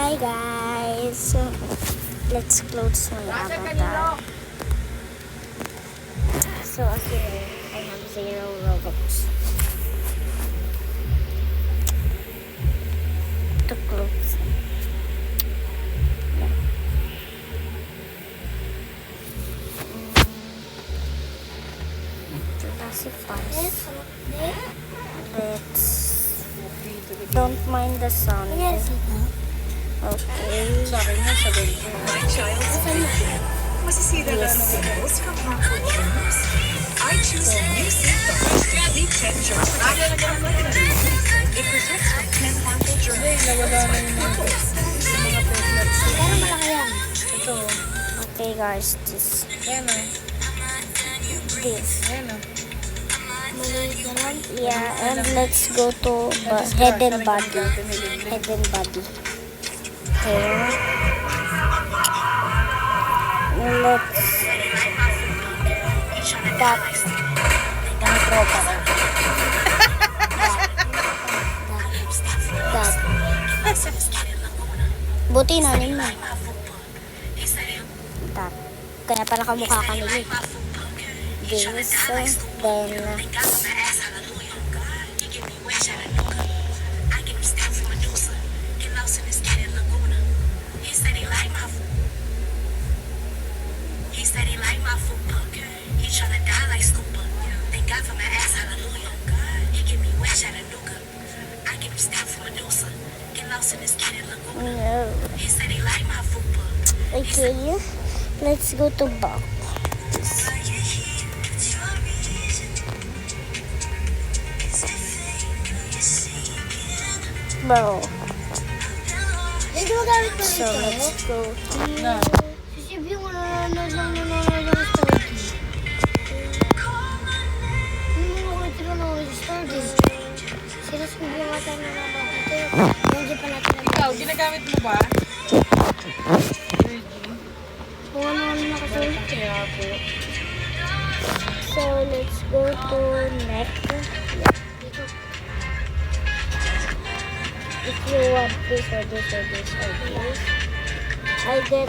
Hi guys, let's close my avatar. So here I have 0 Robux. To close. Yeah. To classify. Don't mind the sound. Okay. Sa akin nga, sabi ko. My child's future. Masisira na ng walls from harmful germs. I choose new seatbelts. Deep 10 germs. It protects from 10 harmful germs. Nawala na yung mga pregnancy. Pero malaki yan. Ito. Okay guys, this. Ayan o. Ayan o. Yeah, and let's go to head and body. Head and body. Okay. Let's that. That. Buti na rin mo. That. Kaya pala kamukha ka nila. This, then no. Okay, let's go to box. Bro. So let's go here. Ikaw, ginagamit mo ba? So let's go to next. If you want this or this or this or this, I get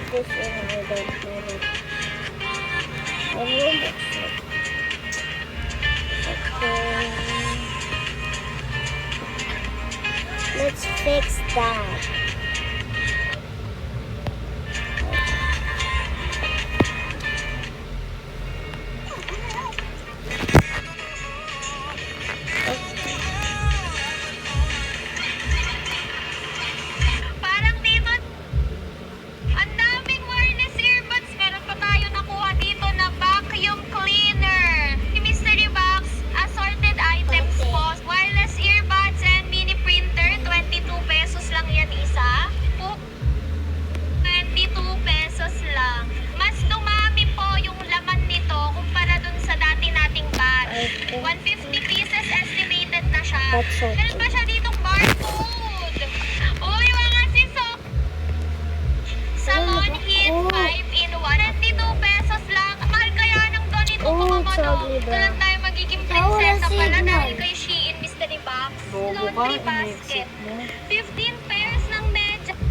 this and I don't know it. Okay. Let's fix that. That's okay. Meron pa siya ditong barcode. Uy, mga sisok. Salon Heat 5 in 1. 22 pesos lang. Mahal kaya ng ganito mga manong. Kailan tayo magiging prinsesa pala dahil kay Shein Mystery Box. Laundry basket. 15 pairs ng medya. 2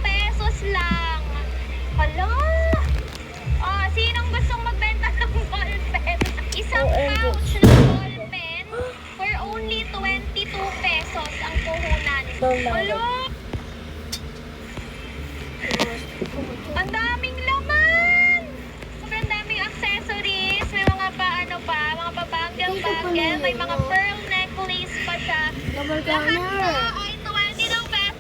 pesos lang. Hala. Sinong gustong magbenta ng ballpen? Isang pouch ng ballpen for only 22 pesos ang puhunan. Hala! Ang daming laman! Sobrang daming accessories. May mga mga pabanggel-banggel. May mga pearl necklace pa siya. Lahat na ay 22 pesos.